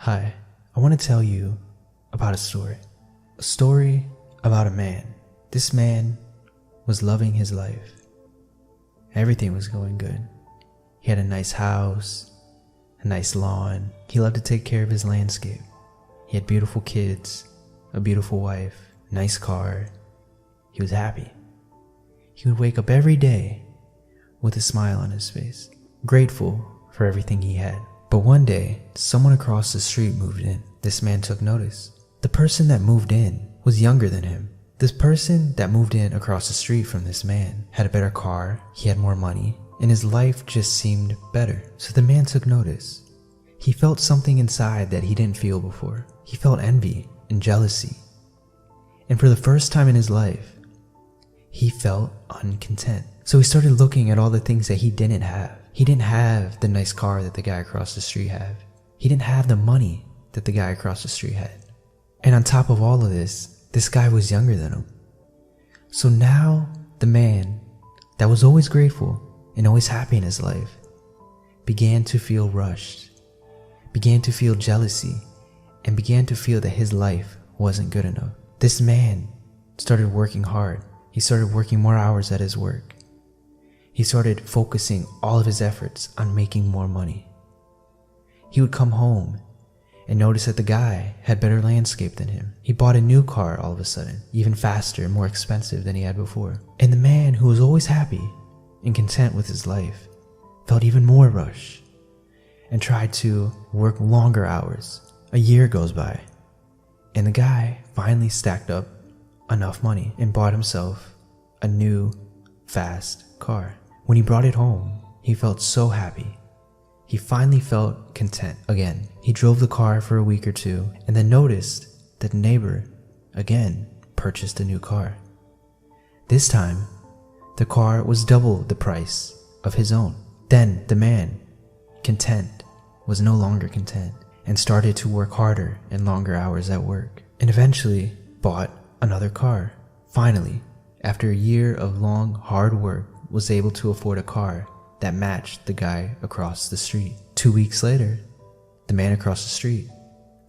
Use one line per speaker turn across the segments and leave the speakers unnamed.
Hi, I want to tell you about a story. A story about a man. This man was loving his life. Everything was going good. He had a nice house, a nice lawn. He loved to take care of his landscape. He had beautiful kids, a beautiful wife, nice car. He was happy. He would wake up every day with a smile on his face, grateful for everything he had. But one day, someone across the street moved in. This man took notice. The person that moved in was younger than him. This person that moved in across the street from this man had a better car, he had more money, and his life just seemed better. So the man took notice. He felt something inside that he didn't feel before. He felt envy and jealousy. And for the first time in his life, he felt uncontent. So he started looking at all the things that he didn't have. He didn't have the nice car that the guy across the street had. He didn't have the money that the guy across the street had. And on top of all of this guy was younger than him. So now the man that was always grateful and always happy in his life began to feel rushed, began to feel jealousy, and began to feel that his life wasn't good enough. This man started working hard. He started working more hours at his work. He started focusing all of his efforts on making more money. He would come home and notice that the guy had better landscape than him. He bought a new car all of a sudden, even faster and more expensive than he had before. And the man who was always happy and content with his life felt even more rushed and tried to work longer hours. A year goes by, and the guy finally stacked up enough money and bought himself a new, fast car. When he brought it home, he felt so happy. He finally felt content again. He drove the car for a week or two and then noticed that the neighbor again purchased a new car. This time, the car was double the price of his own. Then the man, content, was no longer content and started to work harder and longer hours at work, and eventually bought another car. Finally, after a year of long, hard work, was able to afford a car that matched the guy across the street. 2 weeks later, the man across the street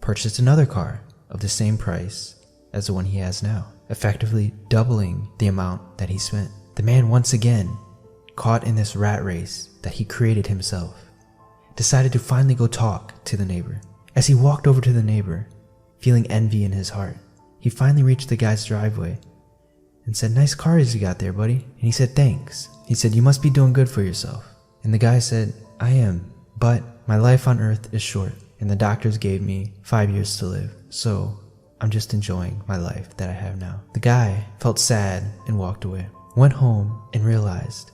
purchased another car of the same price as the one he has now, effectively doubling the amount that he spent. The man once again, caught in this rat race that he created himself, decided to finally go talk to the neighbor. As he walked over to the neighbor, feeling envy in his heart, he finally reached the guy's driveway and said, "Nice cars you got there, buddy." And he said, "Thanks." He said, "You must be doing good for yourself." And the guy said, "I am, but my life on earth is short, and the doctors gave me 5 years to live, so I'm just enjoying my life that I have now." The guy felt sad and walked away, went home and realized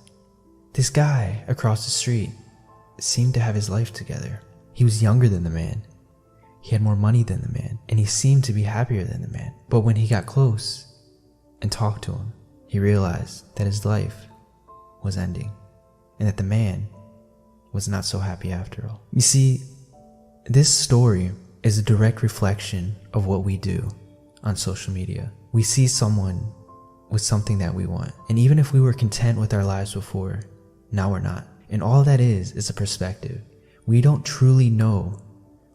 this guy across the street seemed to have his life together. He was younger than the man. He had more money than the man, and he seemed to be happier than the man. But when he got close and talked to him, he realized that his life was ending and that the man was not so happy after all. You see, this story is a direct reflection of what we do on social media. We see someone with something that we want, and even if we were content with our lives before, now we're not. And all that is a perspective. We don't truly know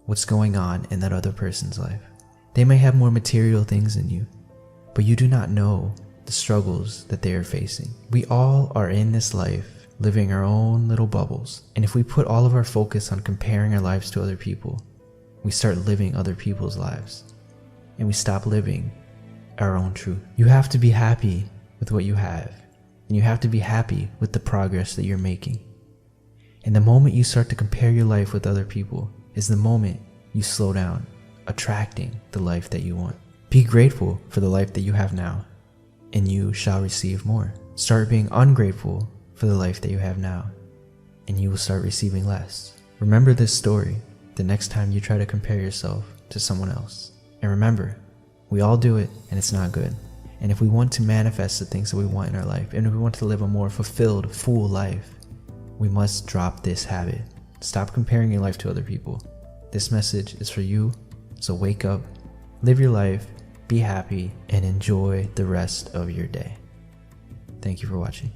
what's going on in that other person's life. They may have more material things than you, but you do not know the struggles that they are facing. We all are in this life living our own little bubbles, and if we put all of our focus on comparing our lives to other people, we start living other people's lives, and we stop living our own truth. You have to be happy with what you have, and you have to be happy with the progress that you're making. And the moment you start to compare your life with other people is the moment you slow down, attracting the life that you want. Be grateful for the life that you have now, and you shall receive more. Start being ungrateful for the life that you have now, and you will start receiving less. Remember this story the next time you try to compare yourself to someone else. And remember, we all do it, and it's not good. And if we want to manifest the things that we want in our life, and if we want to live a more fulfilled, full life, we must drop this habit. Stop comparing your life to other people. This message is for you, so wake up, live your life, be happy, and enjoy the rest of your day. Thank you for watching.